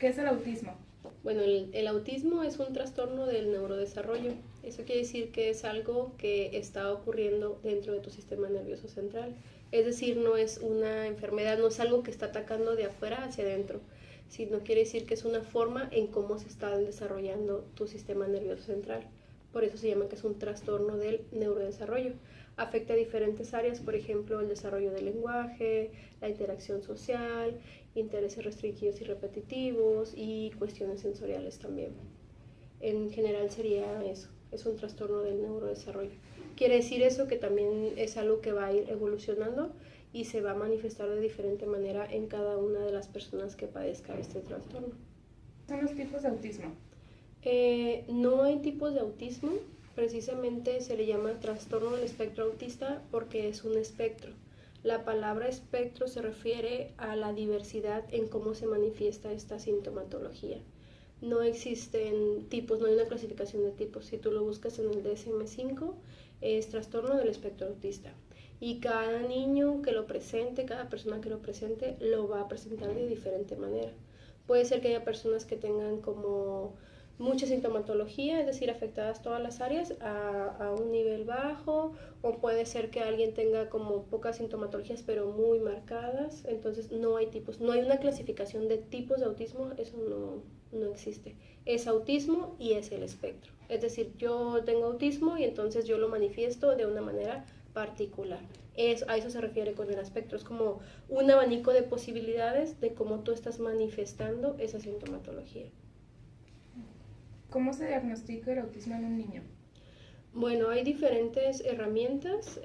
¿Qué es el autismo? Bueno, el autismo es un trastorno del neurodesarrollo. Eso quiere decir que es algo que está ocurriendo dentro de tu sistema nervioso central. Es decir, no es una enfermedad, no es algo que está atacando de afuera hacia adentro, sino quiere decir que es una forma en cómo se está desarrollando tu sistema nervioso central. Por eso se llama que es un trastorno del neurodesarrollo. Afecta a diferentes áreas, por ejemplo, el desarrollo del lenguaje, la interacción social, intereses restringidos y repetitivos y cuestiones sensoriales también. En general sería eso, es un trastorno del neurodesarrollo. Quiere decir eso que también es algo que va a ir evolucionando y se va a manifestar de diferente manera en cada una de las personas que padezca este trastorno. ¿Son los tipos de autismo? No hay tipos de autismo, precisamente se le llama trastorno del espectro autista porque es un espectro. La palabra espectro se refiere a la diversidad en cómo se manifiesta esta sintomatología. No existen tipos, no hay una clasificación de tipos. Si tú lo buscas en el DSM-5, es trastorno del espectro autista. Y cada niño que lo presente, cada persona que lo presente, lo va a presentar de diferente manera. Puede ser que haya personas que tengan como mucha sintomatología, es decir, afectadas todas las áreas a un nivel bajo, o puede ser que alguien tenga como pocas sintomatologías pero muy marcadas. Entonces no hay tipos, no hay una clasificación de tipos de autismo, eso no existe. Es autismo y es el espectro. Es decir, yo tengo autismo y entonces yo lo manifiesto de una manera particular. A eso se refiere con el espectro, es como un abanico de posibilidades de cómo tú estás manifestando esa sintomatología. ¿Cómo se diagnostica el autismo en un niño? Bueno, hay diferentes herramientas.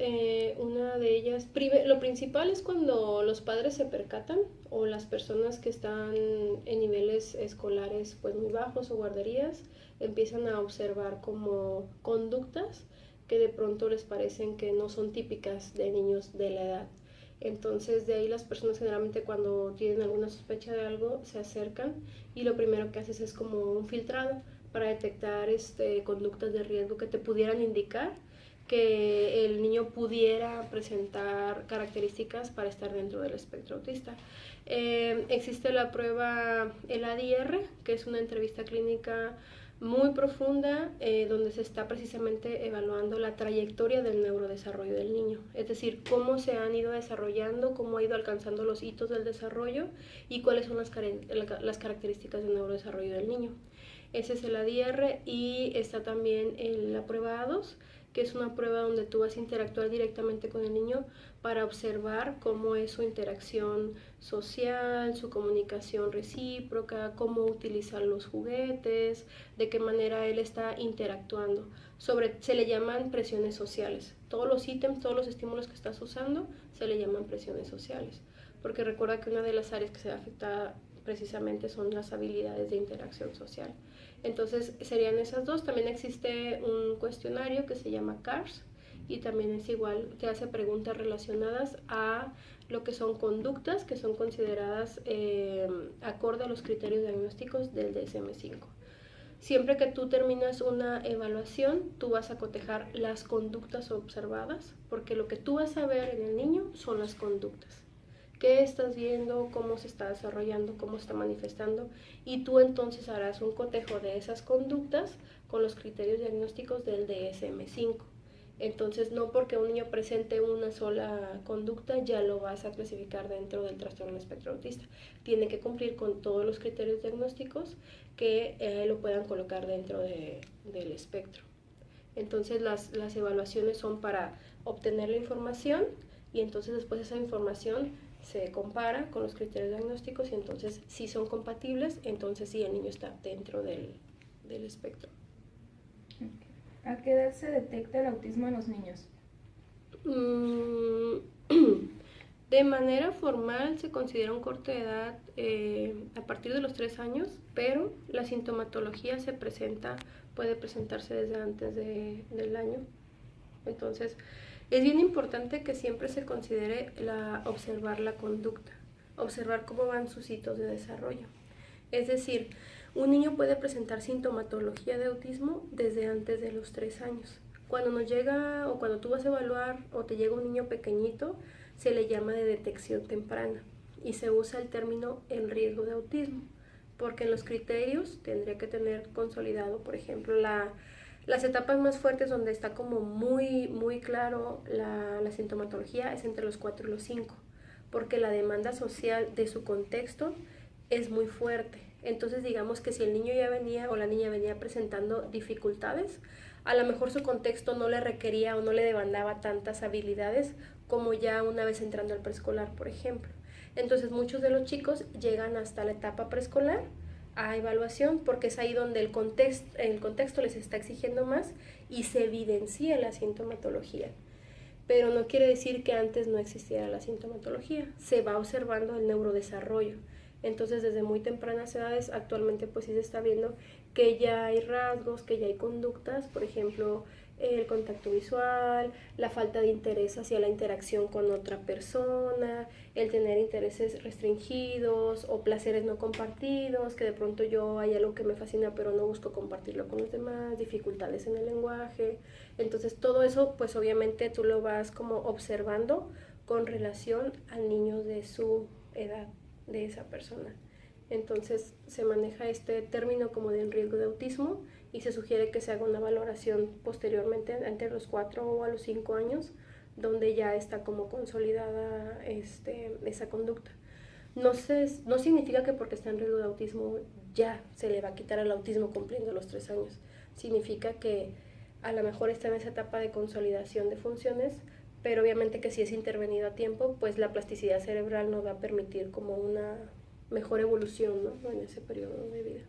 Una de ellas, lo principal es cuando los padres se percatan o las personas que están en niveles escolares pues muy bajos o guarderías empiezan a observar como conductas que de pronto les parecen que no son típicas de niños de la edad. Entonces de ahí las personas generalmente cuando tienen alguna sospecha de algo se acercan y lo primero que haces es como un filtrado para detectar conductas de riesgo que te pudieran indicar que el niño pudiera presentar características para estar dentro del espectro autista. Existe la prueba, el ADR, que es una entrevista clínica muy profunda, donde se está precisamente evaluando la trayectoria del neurodesarrollo del niño, es decir, cómo se han ido desarrollando, cómo ha ido alcanzando los hitos del desarrollo y cuáles son las características del neurodesarrollo del niño. Ese es el ADR y está también la prueba A2, que es una prueba donde tú vas a interactuar directamente con el niño para observar cómo es su interacción social, su comunicación recíproca, cómo utilizar los juguetes, de qué manera él está interactuando. Se le llaman presiones sociales. Todos los ítems, todos los estímulos que estás usando se le llaman presiones sociales. Porque recuerda que una de las áreas que se afecta precisamente son las habilidades de interacción social. Entonces serían esas dos. También existe un cuestionario que se llama CARS y también es igual, te hace preguntas relacionadas a lo que son conductas que son consideradas acorde a los criterios diagnósticos del DSM-5. Siempre que tú terminas una evaluación, tú vas a cotejar las conductas observadas, porque lo que tú vas a ver en el niño son las conductas. ¿Qué estás viendo? ¿Cómo se está desarrollando? ¿Cómo se está manifestando? Y tú entonces harás un cotejo de esas conductas con los criterios diagnósticos del DSM-5. Entonces, no porque un niño presente una sola conducta ya lo vas a clasificar dentro del trastorno espectro autista. Tiene que cumplir con todos los criterios diagnósticos que lo puedan colocar dentro del espectro. Entonces, las evaluaciones son para obtener la información y entonces después esa información se compara con los criterios diagnósticos y entonces si son compatibles, entonces sí el niño está dentro del espectro. ¿A qué edad se detecta el autismo en los niños? De manera formal se considera un corte de edad a partir de los 3 años, pero la sintomatología puede presentarse desde antes del año. Entonces, es bien importante que siempre se considere observar la conducta, observar cómo van sus hitos de desarrollo. Es decir, un niño puede presentar sintomatología de autismo desde antes de los 3 años. Cuando nos llega o cuando tú vas a evaluar o te llega un niño pequeñito, se le llama de detección temprana y se usa el término en riesgo de autismo. porque en los criterios tendría que tener consolidado, por ejemplo, las etapas más fuertes donde está como muy, muy claro la sintomatología es entre los 4 y los 5, porque la demanda social de su contexto es muy fuerte. Entonces digamos que si el niño ya venía o la niña venía presentando dificultades, a lo mejor su contexto no le requería o no le demandaba tantas habilidades como ya una vez entrando al preescolar, por ejemplo. Entonces muchos de los chicos llegan hasta la etapa preescolar a evaluación porque es ahí donde el contexto les está exigiendo más y se evidencia la sintomatología. Pero no quiere decir que antes no existiera la sintomatología, se va observando el neurodesarrollo. Entonces desde muy tempranas edades actualmente pues sí se está viendo que ya hay rasgos, que ya hay conductas, por ejemplo el contacto visual, la falta de interés hacia la interacción con otra persona, el tener intereses restringidos o placeres no compartidos, que de pronto yo hay algo que me fascina pero no busco compartirlo con los demás, dificultades en el lenguaje. Entonces todo eso pues obviamente tú lo vas como observando con relación al niño de su edad, de esa persona. Entonces se maneja este término como de en riesgo de autismo y se sugiere que se haga una valoración posteriormente entre los 4 o a los 5 años donde ya está como consolidada esa conducta. No significa que porque está en riesgo de autismo ya se le va a quitar el autismo cumpliendo los 3 años. Significa que a lo mejor está en esa etapa de consolidación de funciones, pero obviamente que si es intervenido a tiempo, pues la plasticidad cerebral nos va a permitir como una mejor evolución, ¿no? En ese periodo de vida.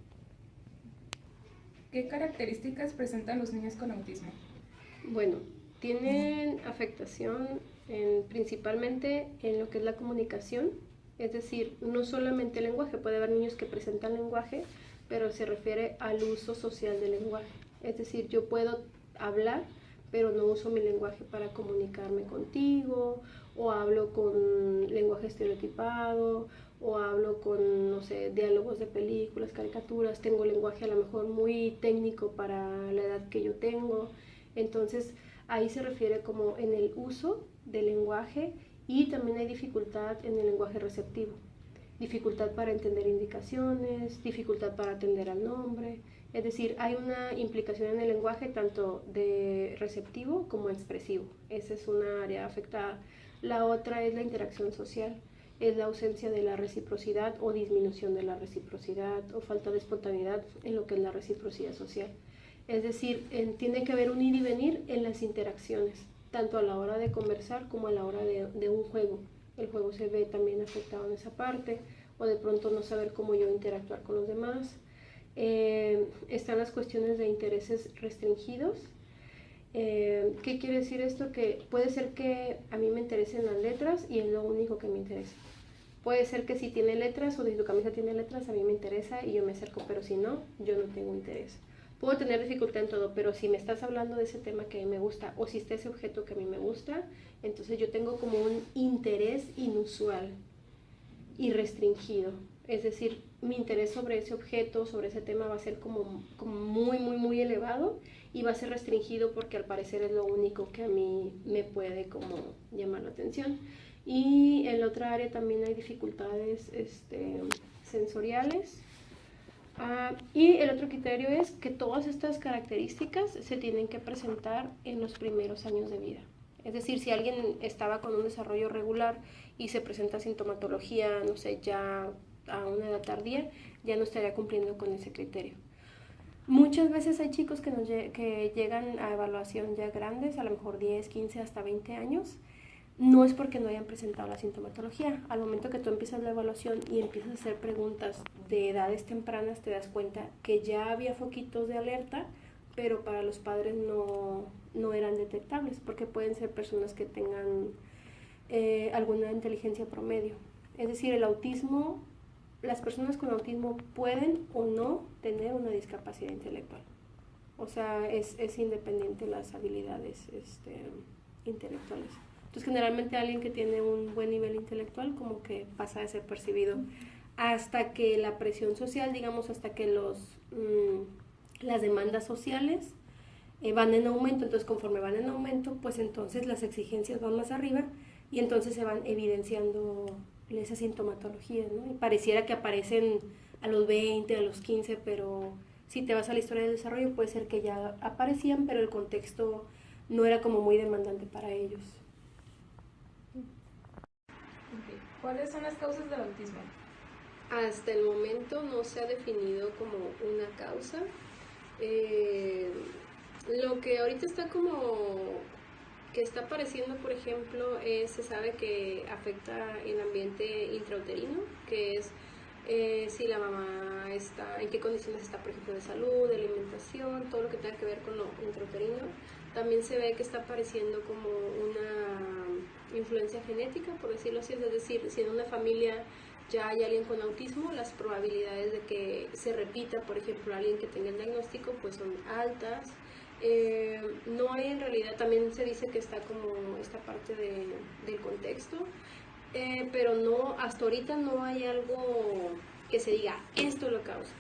¿Qué características presentan los niños con autismo? Bueno, tienen afectación principalmente en lo que es la comunicación, es decir, no solamente el lenguaje, puede haber niños que presentan lenguaje, pero se refiere al uso social del lenguaje. Es decir, yo puedo hablar, pero no uso mi lenguaje para comunicarme contigo, o hablo con lenguaje estereotipado, o hablo con, no sé, diálogos de películas, caricaturas, tengo lenguaje a lo mejor muy técnico para la edad que yo tengo. Entonces, ahí se refiere como en el uso del lenguaje y también hay dificultad en el lenguaje receptivo. Dificultad para entender indicaciones, dificultad para atender al nombre. Es decir, hay una implicación en el lenguaje tanto de receptivo como expresivo. Esa es una área afectada. La otra es la interacción social, es la ausencia de la reciprocidad o disminución de la reciprocidad o falta de espontaneidad en lo que es la reciprocidad social. Es decir, tiene que haber un ir y venir en las interacciones, tanto a la hora de conversar como a la hora de un juego. El juego se ve también afectado en esa parte, o de pronto no saber cómo yo interactuar con los demás. Están las cuestiones de intereses restringidos. ¿Qué quiere decir esto? Que puede ser que a mí me interesen las letras y es lo único que me interesa. Puede ser que si tiene letras o si tu camisa tiene letras, a mí me interesa y yo me acerco, pero si no, yo no tengo interés. Puedo tener dificultad en todo, pero si me estás hablando de ese tema que a mí me gusta o si está ese objeto que a mí me gusta, entonces yo tengo como un interés inusual y restringido. Es decir, mi interés sobre ese objeto, sobre ese tema va a ser como muy, muy, muy elevado y va a ser restringido porque al parecer es lo único que a mí me puede como llamar la atención. Y en la otra área también hay dificultades sensoriales. Y el otro criterio es que todas estas características se tienen que presentar en los primeros años de vida. Es decir, si alguien estaba con un desarrollo regular y se presenta sintomatología, no sé, ya a una edad tardía, ya no estaría cumpliendo con ese criterio. Muchas veces hay chicos que llegan a evaluación ya grandes, a lo mejor 10, 15, hasta 20 años. No es porque no hayan presentado la sintomatología. Al momento que tú empiezas la evaluación y empiezas a hacer preguntas de edades tempranas, te das cuenta que ya había foquitos de alerta, pero para los padres no eran detectables, porque pueden ser personas que tengan alguna inteligencia promedio. Es decir, el autismo, las personas con autismo pueden o no tener una discapacidad intelectual. O sea, es independiente las habilidades intelectuales. Entonces, generalmente alguien que tiene un buen nivel intelectual como que pasa de ser percibido hasta que la presión social, digamos, hasta que las demandas sociales van en aumento. Entonces, conforme van en aumento, pues entonces las exigencias van más arriba y entonces se van evidenciando esas sintomatologías, ¿no? Y pareciera que aparecen a los 20, a los 15, pero si te vas a la historia del desarrollo puede ser que ya aparecían, pero el contexto no era como muy demandante para ellos. Okay. ¿Cuáles son las causas del autismo? Hasta el momento no se ha definido como una causa. Lo que ahorita está como que está apareciendo, por ejemplo, se sabe que afecta el ambiente intrauterino, que es si la mamá está, en qué condiciones está, por ejemplo, de salud, de alimentación, todo lo que tenga que ver con lo intrauterino. También se ve que está apareciendo como una influencia genética, por decirlo así, es decir, si en una familia ya hay alguien con autismo, las probabilidades de que se repita, por ejemplo, alguien que tenga el diagnóstico, pues son altas. No hay en realidad, también se dice que está como esta parte del contexto, pero no, hasta ahorita no hay algo que se diga, esto lo causa.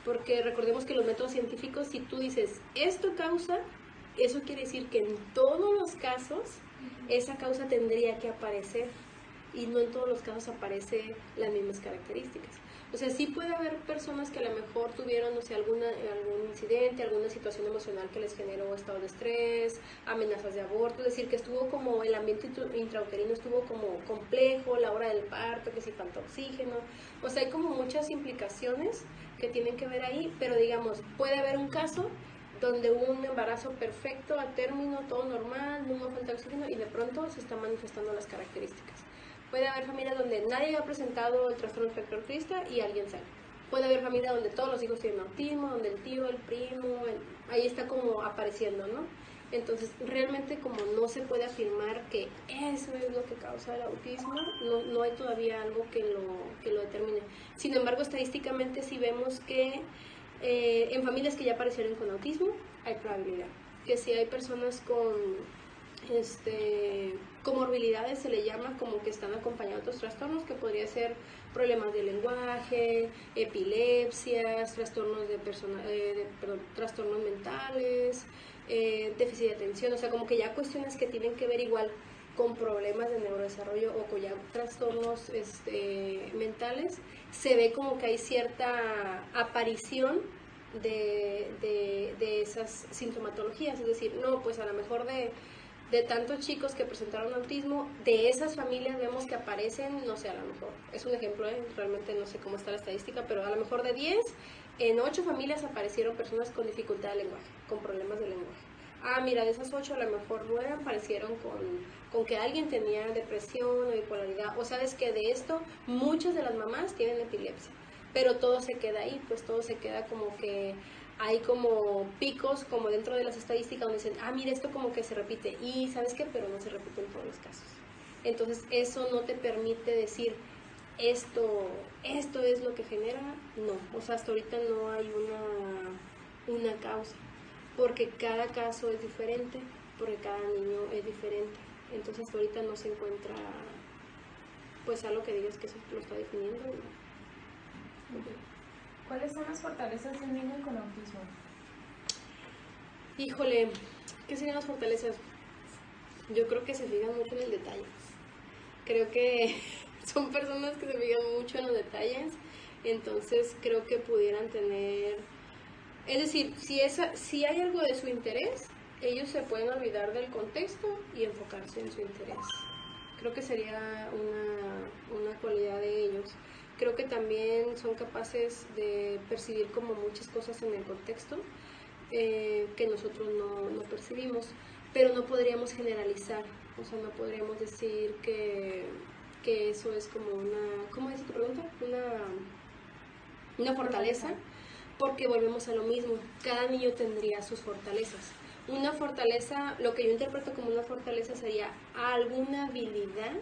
Porque recordemos que los métodos científicos, si tú dices, esto causa, eso quiere decir que en todos los casos esa causa tendría que aparecer y no en todos los casos aparecen las mismas características. O sea, sí puede haber personas que a lo mejor tuvieron, no sé, algún incidente, alguna situación emocional que les generó estado de estrés, amenazas de aborto, es decir, que estuvo como, el ambiente intrauterino estuvo como complejo, la hora del parto, que si falta oxígeno, o sea, hay como muchas implicaciones que tienen que ver ahí, pero digamos, puede haber un caso donde hubo un embarazo perfecto a término, todo normal, no falta oxígeno y de pronto se están manifestando las características. Puede haber familias donde nadie ha presentado el trastorno espectro autista y alguien sale. Puede haber familias donde todos los hijos tienen autismo, donde el tío, el primo, ahí está como apareciendo, ¿no? Entonces, realmente como no se puede afirmar que eso es lo que causa el autismo, no hay todavía algo que lo determine. Sin embargo, estadísticamente sí vemos que en familias que ya aparecieron con autismo hay probabilidad. Que si hay personas con comorbilidades, se le llama, como que están acompañados de otros trastornos, que podría ser problemas de lenguaje, epilepsias, trastornos trastornos mentales, déficit de atención, o sea, como que ya cuestiones que tienen que ver igual con problemas de neurodesarrollo o con ya trastornos mentales, se ve como que hay cierta aparición de esas sintomatologías, es decir, no, pues a lo mejor de tantos chicos que presentaron autismo, de esas familias vemos que aparecen, no sé, a lo mejor, es un ejemplo, realmente no sé cómo está la estadística, pero a lo mejor de 10, en 8 familias aparecieron personas con dificultad de lenguaje, con problemas de lenguaje. Ah, mira, de esas 8 a lo mejor 9 aparecieron con que alguien tenía depresión o bipolaridad, o sabes que de esto muchas de las mamás tienen epilepsia, pero todo se queda ahí, pues todo se queda como que hay como picos como dentro de las estadísticas donde dicen, ah, mira, esto como que se repite, y ¿sabes qué? Pero no se repite en todos los casos. Entonces eso no te permite decir, esto es lo que genera, no, o sea, hasta ahorita no hay una causa, porque cada caso es diferente, porque cada niño es diferente, entonces hasta ahorita no se encuentra pues algo que digas que eso lo está definiendo, ¿no? Okay. ¿Cuáles son las fortalezas de un niño con autismo? Híjole, ¿qué serían las fortalezas? Yo creo que se fijan mucho en el detalle. Creo que son personas que se fijan mucho en los detalles, entonces creo que pudieran tener, es decir, si hay algo de su interés, ellos se pueden olvidar del contexto y enfocarse en su interés. Creo que sería una cualidad de ellos. Creo que también son capaces de percibir como muchas cosas en el contexto que nosotros no percibimos, pero no podríamos generalizar, o sea, no podríamos decir que eso es como una, ¿cómo dice tu pregunta? Una fortaleza, porque volvemos a lo mismo, cada niño tendría sus fortalezas. Una fortaleza, lo que yo interpreto como una fortaleza sería alguna habilidad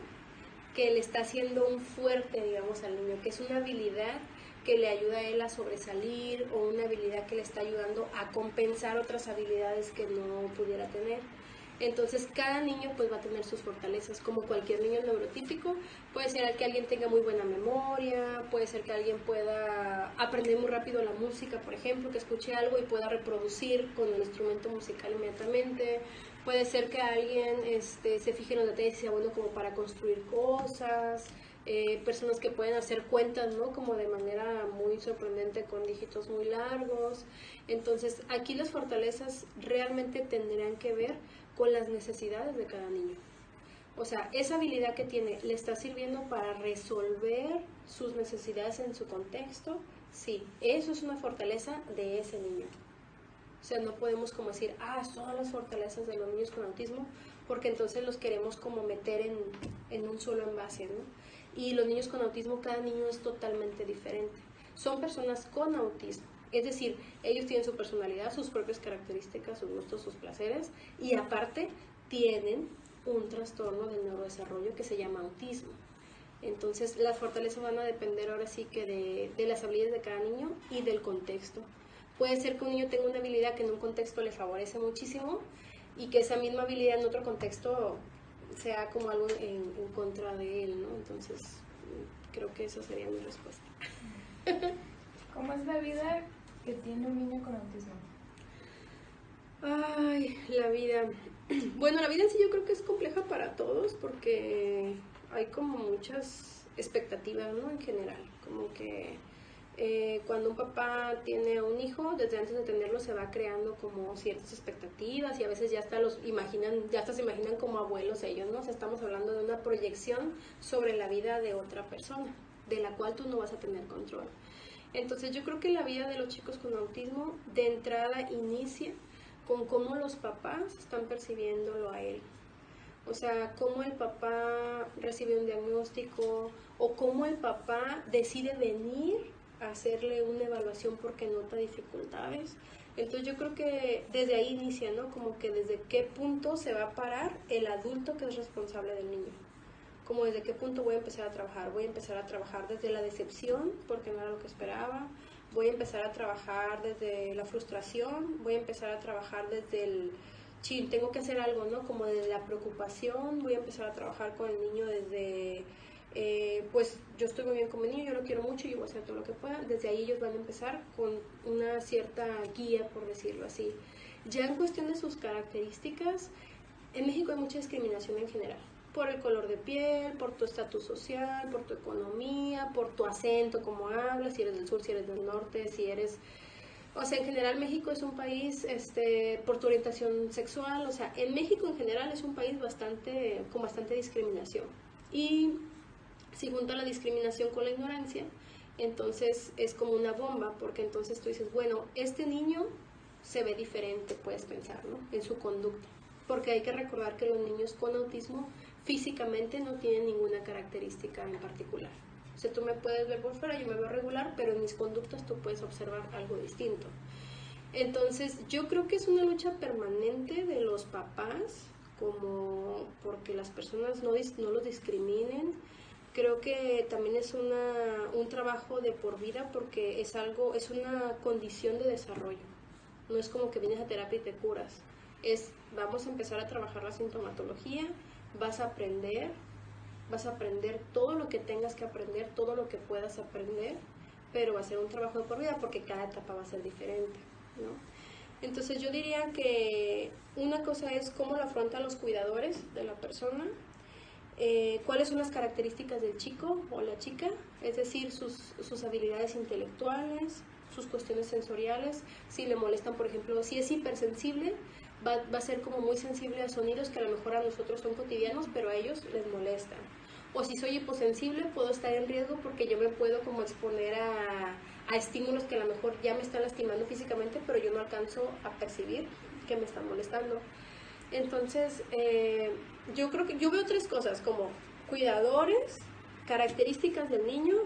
que le está haciendo un fuerte, digamos, al niño, que es una habilidad que le ayuda a él a sobresalir o una habilidad que le está ayudando a compensar otras habilidades que no pudiera tener. Entonces cada niño pues va a tener sus fortalezas, como cualquier niño neurotípico. Puede ser que alguien tenga muy buena memoria, puede ser que alguien pueda aprender muy rápido la música, por ejemplo, que escuche algo y pueda reproducir con el instrumento musical inmediatamente. Puede ser que alguien se fije en los detalles y sea bueno como para construir cosas, personas que pueden hacer cuentas, ¿no? Como de manera muy sorprendente con dígitos muy largos. Entonces, aquí las fortalezas realmente tendrán que ver con las necesidades de cada niño. O sea, esa habilidad que tiene, ¿le está sirviendo para resolver sus necesidades en su contexto? Sí, eso es una fortaleza de ese niño. O sea, no podemos como decir, son las fortalezas de los niños con autismo, porque entonces los queremos como meter en un solo envase, ¿no? Y los niños con autismo, cada niño es totalmente diferente. Son personas con autismo, es decir, ellos tienen su personalidad, sus propias características, sus gustos, sus placeres, y aparte tienen un trastorno del neurodesarrollo que se llama autismo. Entonces, las fortalezas van a depender ahora sí que de las habilidades de cada niño y del contexto. Puede ser que un niño tenga una habilidad que en un contexto le favorece muchísimo y que esa misma habilidad en otro contexto sea como algo en contra de él, ¿no? Entonces, creo que esa sería mi respuesta. ¿Cómo es la vida que tiene un niño con autismo? Ay, la vida. Bueno, la vida en sí yo creo que es compleja para todos porque hay como muchas expectativas, ¿no? En general, como que cuando un papá tiene a un hijo, desde antes de tenerlo se va creando como ciertas expectativas y a veces ya hasta se imaginan como abuelos ellos, ¿no? O sea, estamos hablando de una proyección sobre la vida de otra persona, de la cual tú no vas a tener control. Entonces yo creo que la vida de los chicos con autismo de entrada inicia con cómo los papás están percibiéndolo a él. O sea, cómo el papá recibe un diagnóstico o cómo el papá decide venir a hacerle una evaluación porque nota dificultades. Entonces yo creo que desde ahí inicia, ¿no? Como que desde qué punto se va a parar el adulto que es responsable del niño. Como desde qué punto voy a empezar a trabajar. Voy a empezar a trabajar desde la decepción porque no era lo que esperaba. Voy a empezar a trabajar desde la frustración. Voy a empezar a trabajar desde el tengo que hacer algo, ¿no? Como desde la preocupación. Voy a empezar a trabajar con el niño desde pues yo estoy muy bien con mi niño, yo lo quiero mucho y yo voy a hacer todo lo que pueda. Desde ahí ellos van a empezar con una cierta guía, por decirlo así. Ya en cuestión de sus características, en México hay mucha discriminación en general, por el color de piel, por tu estatus social, por tu economía, por tu acento, cómo hablas, si eres del sur, si eres del norte, si eres... O sea, en general México es un país por tu orientación sexual, o sea, en México en general es un país con bastante discriminación. Y si junta la discriminación con la ignorancia, entonces es como una bomba, porque entonces tú dices, bueno, este niño se ve diferente, puedes pensar, ¿no? En su conducta. Porque hay que recordar que los niños con autismo físicamente no tienen ninguna característica en particular. O sea, tú me puedes ver por fuera, yo me veo regular, pero en mis conductas tú puedes observar algo distinto. Entonces, yo creo que es una lucha permanente de los papás, como porque las personas no los discriminen. Creo que también es un trabajo de por vida porque es una condición de desarrollo. No es como que vienes a terapia y te curas. Vamos a empezar a trabajar la sintomatología, vas a aprender todo lo que tengas que aprender, todo lo que puedas aprender, pero va a ser un trabajo de por vida porque cada etapa va a ser diferente, ¿no? Entonces yo diría que una cosa es cómo lo afrontan los cuidadores de la persona, cuáles son las características del chico o la chica, es decir, sus habilidades intelectuales, sus cuestiones sensoriales, si le molestan, por ejemplo, si es hipersensible, va a ser como muy sensible a sonidos que a lo mejor a nosotros son cotidianos, pero a ellos les molestan. O si soy hiposensible, puedo estar en riesgo porque yo me puedo como exponer a estímulos que a lo mejor ya me están lastimando físicamente, pero yo no alcanzo a percibir que me están molestando. Entonces, yo creo que yo veo tres cosas, como cuidadores, características del niño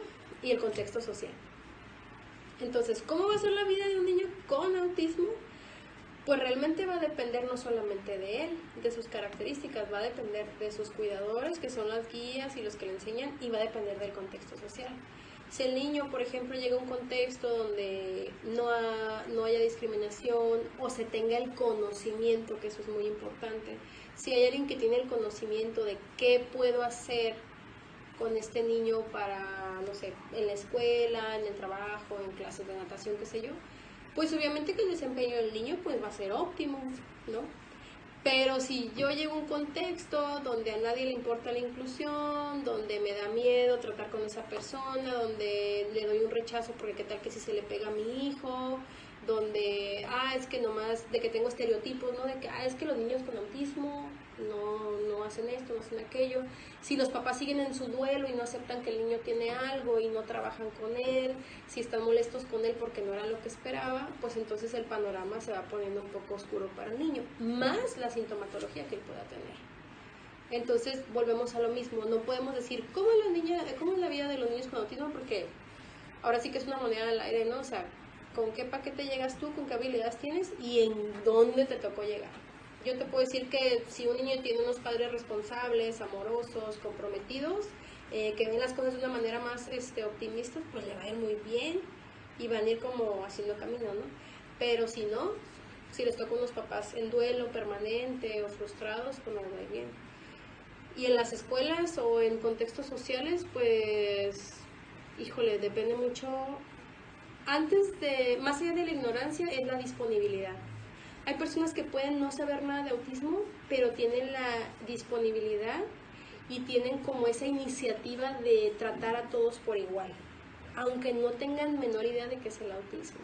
y el contexto social. Entonces, ¿cómo va a ser la vida de un niño con autismo? Pues realmente va a depender no solamente de él, de sus características, va a depender de sus cuidadores, que son las guías y los que le enseñan, y va a depender del contexto social. Si el niño, por ejemplo, llega a un contexto donde no haya discriminación o se tenga el conocimiento, que eso es muy importante, si hay alguien que tiene el conocimiento de qué puedo hacer con este niño para, no sé, en la escuela, en el trabajo, en clases de natación, qué sé yo, pues obviamente que el desempeño del niño pues va a ser óptimo, ¿no? Pero si yo llego a un contexto donde a nadie le importa la inclusión, donde me da miedo tratar con esa persona, donde le doy un rechazo porque qué tal que si se le pega a mi hijo, donde, es que nomás, de que tengo estereotipos, ¿no? De que, es que los niños con autismo no hacen esto, no hacen aquello. Si los papás siguen en su duelo y no aceptan que el niño tiene algo y no trabajan con él, si están molestos con él porque no era lo que esperaba, pues entonces el panorama se va poniendo un poco oscuro para el niño, más la sintomatología que él pueda tener. Entonces volvemos a lo mismo, no podemos decir cómo es la vida de los niños con autismo, porque ahora sí que es una moneda al aire, ¿no? O sea, con qué paquete llegas tú, con qué habilidades tienes y en dónde te tocó llegar. Yo te puedo decir que si un niño tiene unos padres responsables, amorosos, comprometidos, que ven las cosas de una manera más optimista, pues le va a ir muy bien y van a ir como haciendo camino, ¿no? Pero si no, si les toca unos papás en duelo permanente o frustrados, pues no les va a ir bien. Y en las escuelas o en contextos sociales, pues, híjole, depende mucho. Más allá de la ignorancia, es la disponibilidad. Hay personas que pueden no saber nada de autismo, pero tienen la disponibilidad y tienen como esa iniciativa de tratar a todos por igual, aunque no tengan menor idea de qué es el autismo.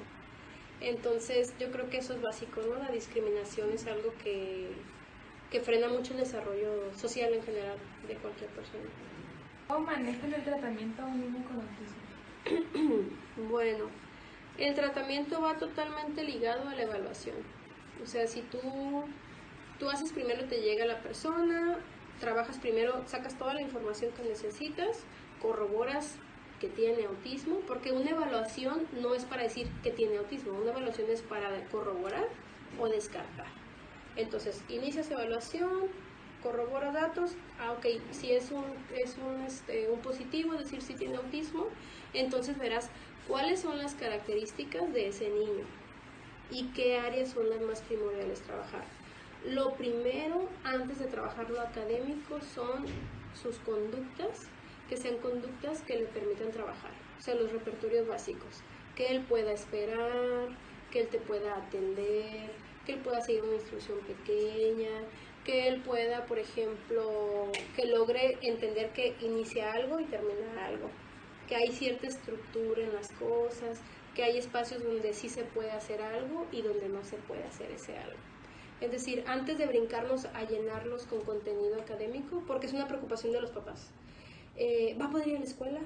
Entonces, yo creo que eso es básico, ¿no? La discriminación es algo que frena mucho el desarrollo social en general de cualquier persona. ¿Cómo manejan el tratamiento a un niño con autismo? Bueno, el tratamiento va totalmente ligado a la evaluación. O sea, si tú haces primero, te llega la persona, trabajas primero, sacas toda la información que necesitas, corroboras que tiene autismo, porque una evaluación no es para decir que tiene autismo, una evaluación es para corroborar o descartar. Entonces, inicias evaluación, corrobora datos, ok, si es un positivo, es decir, si tiene autismo, entonces verás cuáles son las características de ese niño y qué áreas son las más primordiales trabajar. Lo primero, antes de trabajar lo académico, son sus conductas, que sean conductas que le permitan trabajar, o sea, los repertorios básicos, que él pueda esperar, que él te pueda atender, que él pueda seguir una instrucción pequeña, que él pueda, por ejemplo, que logre entender que inicia algo y termina algo, que hay cierta estructura en las cosas, que hay espacios donde sí se puede hacer algo y donde no se puede hacer ese algo. Es decir, antes de brincarnos a llenarlos con contenido académico, porque es una preocupación de los papás, ¿va a poder ir a la escuela?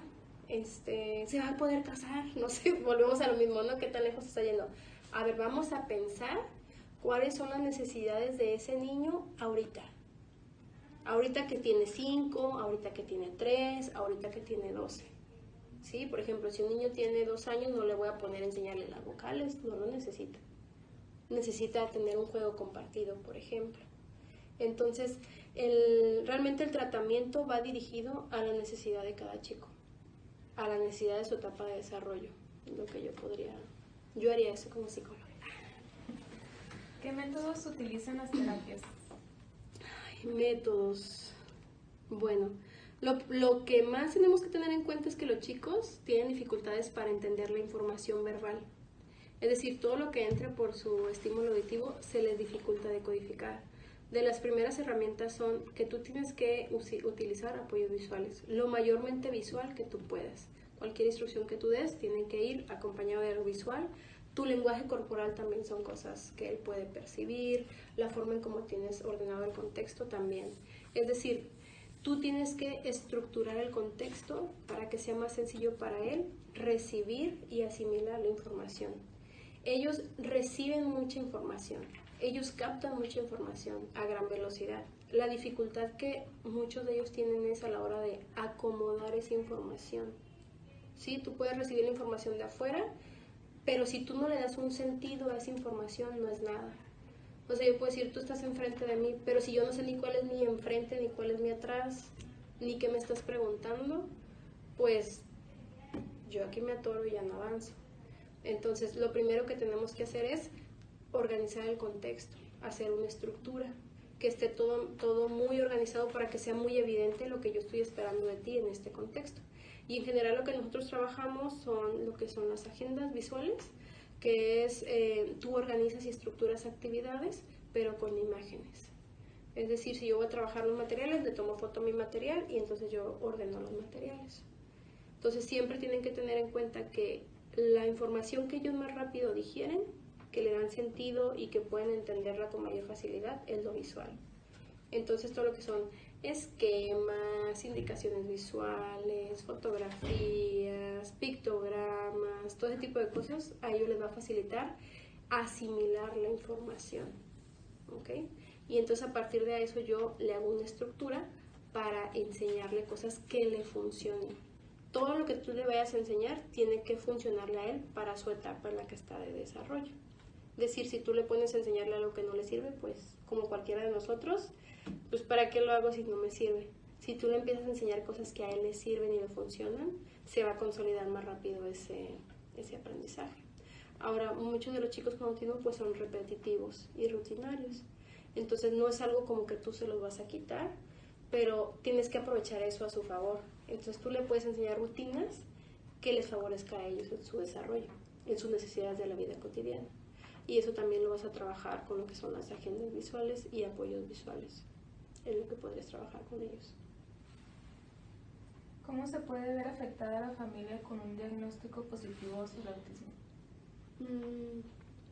¿Se va a poder casar? No sé, volvemos a lo mismo, ¿no? ¿Qué tan lejos está yendo? A ver, vamos a pensar cuáles son las necesidades de ese niño ahorita. Ahorita que tiene 5, ahorita que tiene 3, ahorita que tiene 12. ¿Sí? Por ejemplo, si un niño tiene 2 años, no le voy a poner a enseñarle las vocales, no lo necesita. Necesita tener un juego compartido, por ejemplo. Entonces, realmente el tratamiento va dirigido a la necesidad de cada chico, a la necesidad de su etapa de desarrollo, lo que yo haría eso como psicóloga. ¿Qué métodos utilizan las terapias? Métodos. Bueno, lo que más tenemos que tener en cuenta es que los chicos tienen dificultades para entender la información verbal. Es decir, todo lo que entra por su estímulo auditivo se les dificulta decodificar. De las primeras herramientas son que tú tienes que utilizar apoyos visuales, lo mayormente visual que tú puedas. Cualquier instrucción que tú des tiene que ir acompañado de algo visual. Tu lenguaje corporal también son cosas que él puede percibir, la forma en cómo tienes ordenado el contexto también. Es decir, tú tienes que estructurar el contexto para que sea más sencillo para él recibir y asimilar la información. Ellos reciben mucha información, ellos captan mucha información a gran velocidad. La dificultad que muchos de ellos tienen es a la hora de acomodar esa información. ¿Sí? Tú puedes recibir la información de afuera, pero si tú no le das un sentido a esa información, no es nada. O sea, yo puedo decir, tú estás enfrente de mí, pero si yo no sé ni cuál es mi enfrente, ni cuál es mi atrás, ni qué me estás preguntando, pues yo aquí me atoro y ya no avanzo. Entonces, lo primero que tenemos que hacer es organizar el contexto, hacer una estructura, que esté todo muy organizado para que sea muy evidente lo que yo estoy esperando de ti en este contexto. Y en general lo que nosotros trabajamos son lo que son las agendas visuales, que es tú organizas y estructuras actividades, pero con imágenes. Es decir, si yo voy a trabajar los materiales, le tomo foto a mi material y entonces yo ordeno los materiales. Entonces siempre tienen que tener en cuenta que la información que ellos más rápido digieren, que le dan sentido y que pueden entenderla con mayor facilidad, es lo visual. Entonces todo lo que son esquemas, indicaciones visuales, fotografías, pictogramas, todo ese tipo de cosas, a ellos les va a facilitar asimilar la información, ¿ok? Y entonces a partir de eso yo le hago una estructura para enseñarle cosas que le funcionen. Todo lo que tú le vayas a enseñar tiene que funcionarle a él para su etapa en la que está de desarrollo. Es decir, si tú le pones a enseñarle algo que no le sirve, pues como cualquiera de nosotros, pues ¿para qué lo hago si no me sirve? Si tú le empiezas a enseñar cosas que a él le sirven y le funcionan, se va a consolidar más rápido ese aprendizaje. Ahora, muchos de los chicos con autismo pues son repetitivos y rutinarios. Entonces no es algo como que tú se los vas a quitar, pero tienes que aprovechar eso a su favor. Entonces tú le puedes enseñar rutinas que les favorezca a ellos en su desarrollo, en sus necesidades de la vida cotidiana. Y eso también lo vas a trabajar con lo que son las agendas visuales y apoyos visuales. Es lo que podrías trabajar con ellos. ¿Cómo se puede ver afectada la familia con un diagnóstico positivo sobre autismo?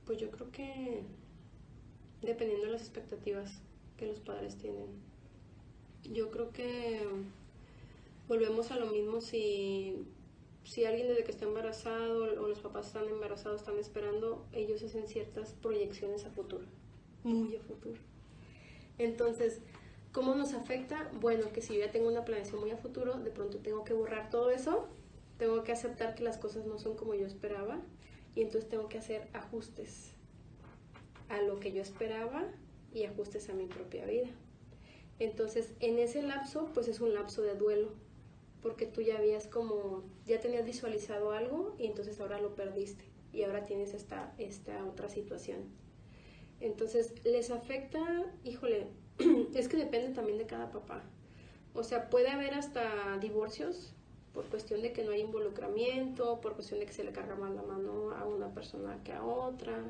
Pues yo creo que dependiendo de las expectativas que los padres tienen. Yo creo que volvemos a lo mismo si alguien desde que está embarazado o los papás están embarazados, están esperando, ellos hacen ciertas proyecciones a futuro, muy a futuro. Entonces, ¿cómo nos afecta? Bueno, que si yo ya tengo una planeación muy a futuro, de pronto tengo que borrar todo eso, tengo que aceptar que las cosas no son como yo esperaba y entonces tengo que hacer ajustes a lo que yo esperaba y ajustes a mi propia vida. Entonces, en ese lapso, pues es un lapso de duelo, porque tú ya tenías visualizado algo y entonces ahora lo perdiste y ahora tienes esta otra situación. Entonces, les afecta, híjole, es que depende también de cada papá. O sea, puede haber hasta divorcios por cuestión de que no hay involucramiento, por cuestión de que se le carga más la mano a una persona que a otra,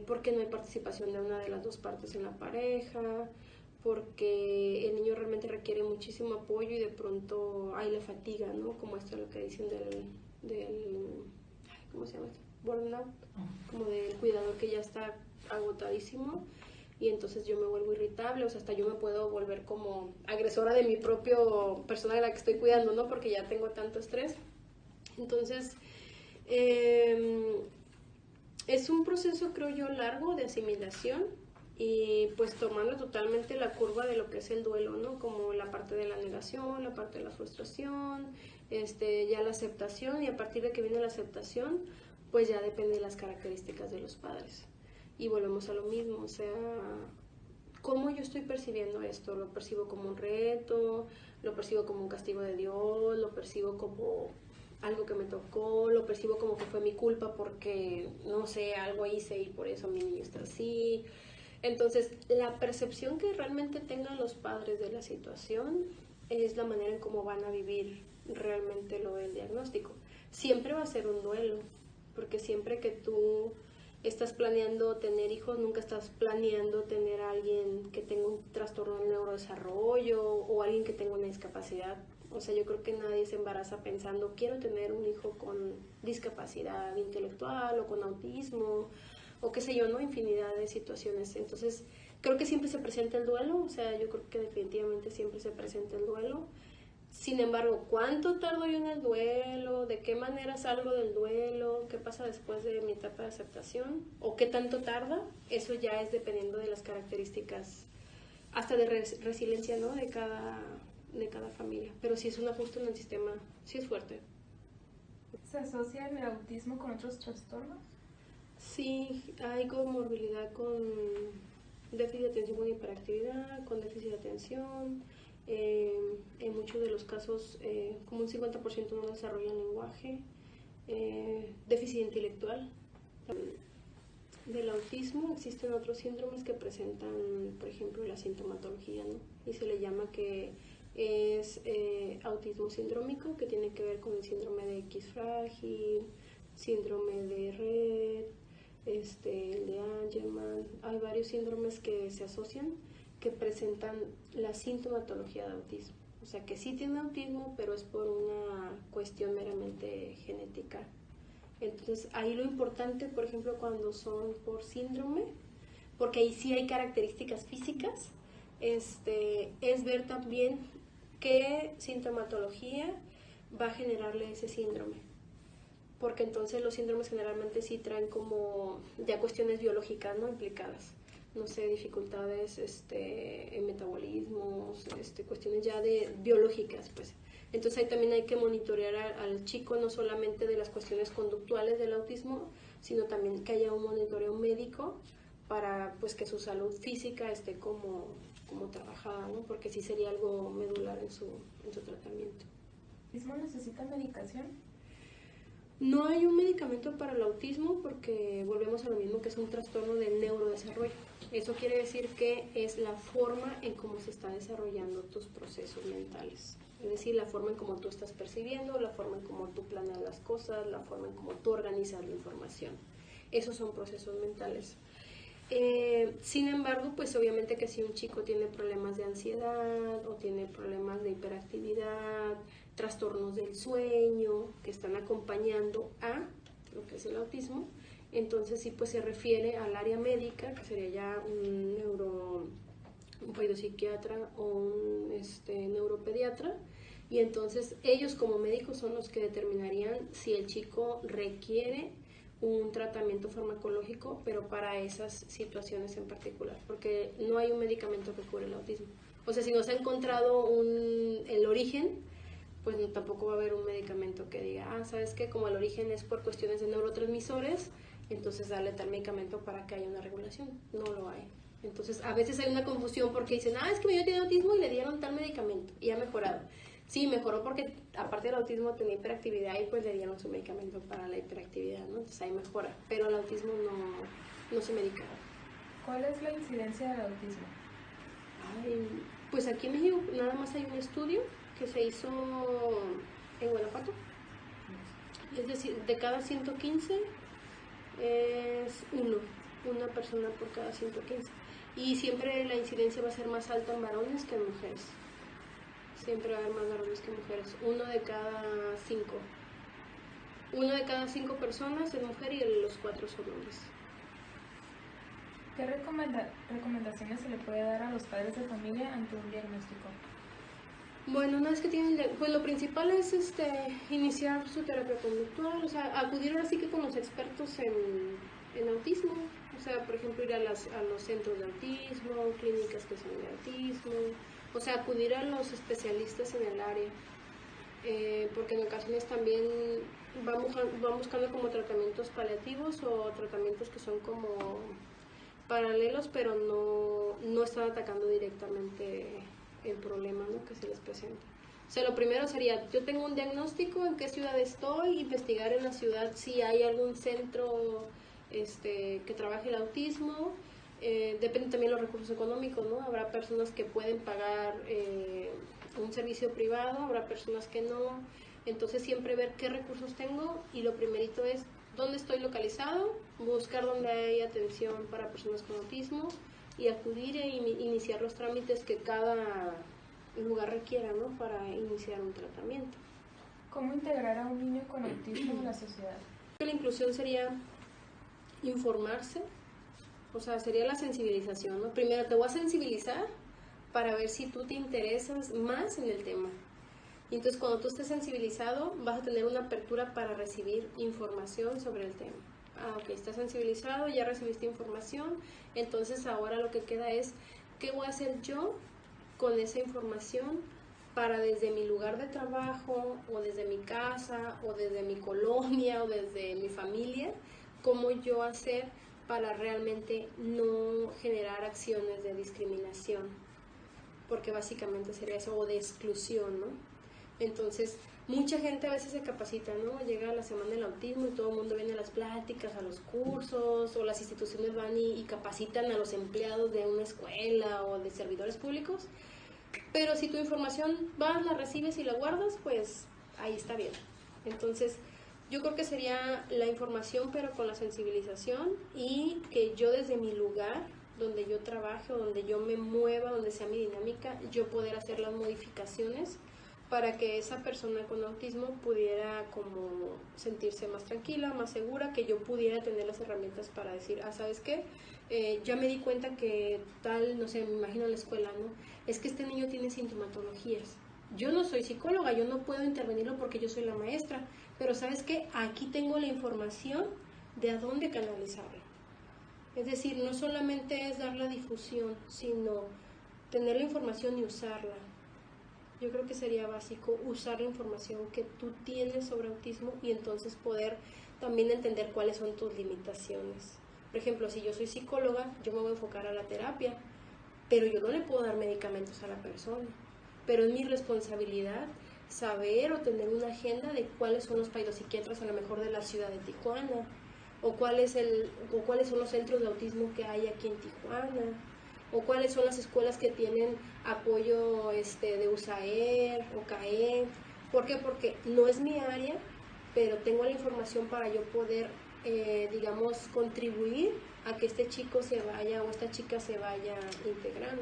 porque no hay participación de una de las dos partes en la pareja, porque el niño realmente requiere muchísimo apoyo y de pronto hay la fatiga, ¿no? Como esto es lo que dicen ¿cómo se llama esto? Burnout, como del cuidador que ya está agotadísimo y entonces yo me vuelvo irritable, o sea, hasta yo me puedo volver como agresora de mi propio persona de la que estoy cuidando, ¿no? Porque ya tengo tanto estrés. Entonces, es un proceso, creo yo, largo de asimilación y pues tomando totalmente la curva de lo que es el duelo, ¿no? Como la parte de la negación, la parte de la frustración, ya la aceptación, y a partir de que viene la aceptación, pues ya depende de las características de los padres. Y volvemos a lo mismo, o sea, ¿cómo yo estoy percibiendo esto? ¿Lo percibo como un reto? ¿Lo percibo como un castigo de Dios? ¿Lo percibo como algo que me tocó? ¿Lo percibo como que fue mi culpa porque, no sé, algo hice y por eso mi niño está así? Entonces, la percepción que realmente tengan los padres de la situación es la manera en cómo van a vivir realmente lo del diagnóstico. Siempre va a ser un duelo, porque siempre que tú estás planeando tener hijos, nunca estás planeando tener a alguien que tenga un trastorno del neurodesarrollo o alguien que tenga una discapacidad. O sea, yo creo que nadie se embaraza pensando, quiero tener un hijo con discapacidad intelectual o con autismo o qué sé yo, ¿no? Infinidad de situaciones. Entonces, creo que siempre se presenta el duelo, o sea, yo creo que definitivamente siempre se presenta el duelo. Sin embargo, ¿cuánto tardo yo en el duelo? ¿De qué manera salgo del duelo? ¿Qué pasa después de mi etapa de aceptación? ¿O qué tanto tarda? Eso ya es dependiendo de las características, hasta de resiliencia, ¿no? De cada familia. Pero si es un ajuste en el sistema, sí es fuerte. ¿Se asocia el autismo con otros trastornos? Sí, hay comorbilidad con déficit de atención con hiperactividad, con déficit de atención. En muchos de los casos, como un 50% no desarrollan lenguaje, déficit intelectual. Del autismo existen otros síndromes que presentan, por ejemplo, la sintomatología, ¿no? Y se le llama que es autismo sindrómico, que tiene que ver con el síndrome de X frágil, síndrome de Rett, el de Angelman. Hay varios síndromes que se asocian que presentan la sintomatología de autismo. O sea, que sí tienen autismo, pero es por una cuestión meramente genética. Entonces, ahí lo importante, por ejemplo, cuando son por síndrome, porque ahí sí hay características físicas, es ver también qué sintomatología va a generarle ese síndrome. Porque entonces los síndromes generalmente sí traen como ya cuestiones biológicas, ¿no?, implicadas. No sé, dificultades en metabolismos, cuestiones ya biológicas, pues. Entonces ahí también hay que monitorear al chico, no solamente de las cuestiones conductuales del autismo, sino también que haya un monitoreo médico para pues que su salud física esté como trabajada, ¿no? Porque sí sería algo medular en su tratamiento. ¿El autismo necesita medicación? No hay un medicamento para el autismo porque volvemos a lo mismo, que es un trastorno del neurodesarrollo. Eso quiere decir que es la forma en cómo se están desarrollando tus procesos mentales. Es decir, la forma en cómo tú estás percibiendo, la forma en cómo tú planeas las cosas, la forma en cómo tú organizas la información. Esos son procesos mentales. Sin embargo, pues obviamente que si un chico tiene problemas de ansiedad o tiene problemas de hiperactividad, trastornos del sueño que están acompañando a lo que es el autismo, entonces sí pues se refiere al área médica, que sería ya un psiquiatra o un neuropediatra, y entonces ellos como médicos son los que determinarían si el chico requiere un tratamiento farmacológico, pero para esas situaciones en particular, porque no hay un medicamento que cure el autismo. O sea, si no se ha encontrado el origen, pues no, tampoco va a haber un medicamento que diga, ¿sabes qué? Como el origen es por cuestiones de neurotransmisores, entonces darle tal medicamento para que haya una regulación. No lo hay. Entonces, a veces hay una confusión porque dicen, es que mi niño tiene autismo y le dieron tal medicamento y ha mejorado. Sí, mejoró porque aparte del autismo tenía hiperactividad y pues le dieron su medicamento para la hiperactividad, ¿no? Entonces ahí mejora, pero el autismo no se medica. ¿Cuál es la incidencia del autismo? Pues aquí en México nada más hay un estudio que se hizo en Guanajuato. Es decir, de cada 115 es una persona por cada 115. Y siempre la incidencia va a ser más alta en varones que en mujeres. Siempre va a haber más varones que mujeres. Uno de cada 5 personas es mujer y los 4 son hombres. ¿Qué recomendaciones se le puede dar a los padres de familia ante un diagnóstico? Bueno, una vez que tienen, pues lo principal es iniciar su terapia conductual, o sea, acudir así que con los expertos en autismo, o sea, por ejemplo, ir a los centros de autismo, clínicas que son de autismo, o sea, acudir a los especialistas en el área, porque en ocasiones también van buscando como tratamientos paliativos o tratamientos que son como paralelos, pero no están atacando directamente el problema, ¿no?, que se les presenta. O sea, lo primero sería, yo tengo un diagnóstico, en qué ciudad estoy, investigar en la ciudad si hay algún centro que trabaje el autismo. Depende también de los recursos económicos, ¿no? Habrá personas que pueden pagar un servicio privado, habrá personas que no. Entonces siempre ver qué recursos tengo y lo primerito es dónde estoy localizado, buscar dónde hay atención para personas con autismo y acudir e iniciar los trámites que cada lugar requiera, ¿no?, para iniciar un tratamiento. ¿Cómo integrar a un niño con autismo en la sociedad? La inclusión sería informarse, o sea, sería la sensibilización, ¿no? Primero te voy a sensibilizar para ver si tú te interesas más en el tema. Y entonces cuando tú estés sensibilizado vas a tener una apertura para recibir información sobre el tema. Ok, estás sensibilizado, ya recibiste información, entonces ahora lo que queda es, ¿qué voy a hacer yo con esa información para desde mi lugar de trabajo o desde mi casa o desde mi colonia o desde mi familia, cómo yo hacer para realmente no generar acciones de discriminación? Porque básicamente sería eso, o de exclusión, ¿no? Entonces, mucha gente a veces se capacita, ¿no? Llega a la semana del autismo y todo el mundo viene a las pláticas, a los cursos, o las instituciones van y capacitan a los empleados de una escuela o de servidores públicos. Pero si tu información vas, la recibes y la guardas, pues ahí está bien. Entonces, yo creo que sería la información, pero con la sensibilización y que yo desde mi lugar donde yo trabaje o donde yo me mueva, donde sea mi dinámica, yo poder hacer las modificaciones para que esa persona con autismo pudiera como sentirse más tranquila, más segura, que yo pudiera tener las herramientas para decir, ¿sabes qué? Ya me di cuenta que tal, no sé, me imagino en la escuela, ¿no? Es que este niño tiene sintomatologías. Yo no soy psicóloga, yo no puedo intervenirlo porque yo soy la maestra, pero ¿sabes qué? Aquí tengo la información de a dónde canalizarlo. Es decir, no solamente es dar la difusión, sino tener la información y usarla. Yo creo que sería básico usar la información que tú tienes sobre autismo y entonces poder también entender cuáles son tus limitaciones. Por ejemplo, si yo soy psicóloga, yo me voy a enfocar a la terapia, pero yo no le puedo dar medicamentos a la persona. Pero es mi responsabilidad saber o tener una agenda de cuáles son los psiquiatras a lo mejor de la ciudad de Tijuana, o cuáles son los centros de autismo que hay aquí en Tijuana, o cuáles son las escuelas que tienen apoyo de USAER o CAED. ¿Por qué? Porque no es mi área, pero tengo la información para yo poder, digamos, contribuir a que este chico se vaya o esta chica se vaya integrando.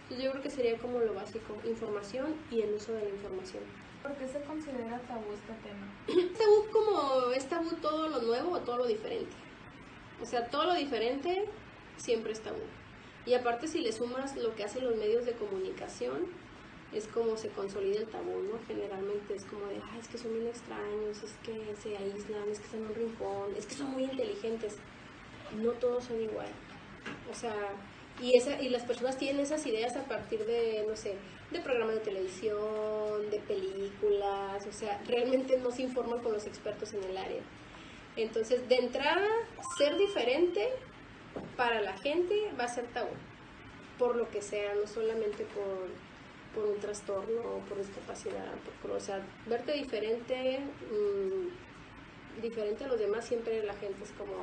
Entonces yo creo que sería como lo básico, información y el uso de la información. ¿Por qué se considera tabú este tema? Es tabú todo lo nuevo o todo lo diferente. O sea, todo lo diferente siempre es tabú. Y aparte si le sumas lo que hacen los medios de comunicación, es como se consolida el tabú, ¿no? Generalmente es como de, es que son bien extraños, es que se aíslan, es que están en un rincón, es que son muy inteligentes. No todos son igual. O sea, y las personas tienen esas ideas a partir de, no sé, de programas de televisión, de películas, o sea, realmente no se informan con los expertos en el área. Entonces, de entrada, ser diferente para la gente va a ser tabú, por lo que sea, no solamente por un trastorno, por discapacidad, o sea, verte diferente, diferente a los demás, siempre la gente es como,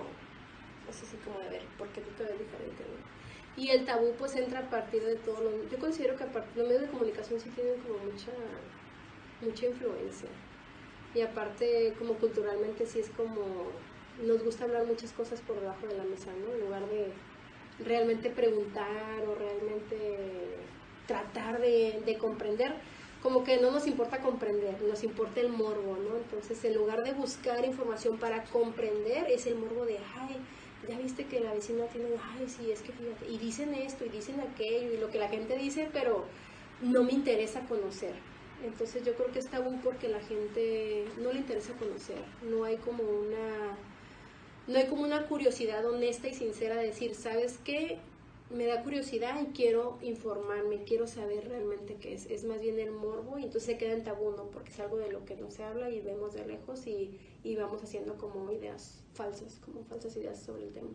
es así como de ver, ¿por qué tú te ves diferente, no? Y el tabú pues entra a partir de todo lo, yo considero que a partir de los medios de comunicación sí tienen como mucha influencia. Y aparte, como culturalmente sí es como, nos gusta hablar muchas cosas por debajo de la mesa, ¿no? En lugar de realmente preguntar o realmente tratar de comprender, como que no nos importa comprender, nos importa el morbo, ¿no? Entonces, en lugar de buscar información para comprender, es el morbo de, ya viste que la vecina tiene, sí, es que fíjate, y dicen esto, y dicen aquello, y lo que la gente dice, pero no me interesa conocer. Entonces yo creo que es tabú porque la gente no le interesa conocer, no hay como una curiosidad honesta y sincera de decir, ¿sabes qué? Me da curiosidad y quiero informarme, quiero saber realmente qué es. Es más bien el morbo y entonces se queda en tabú, ¿no? Porque es algo de lo que no se habla y vemos de lejos y vamos haciendo como ideas falsas, como falsas ideas sobre el tema.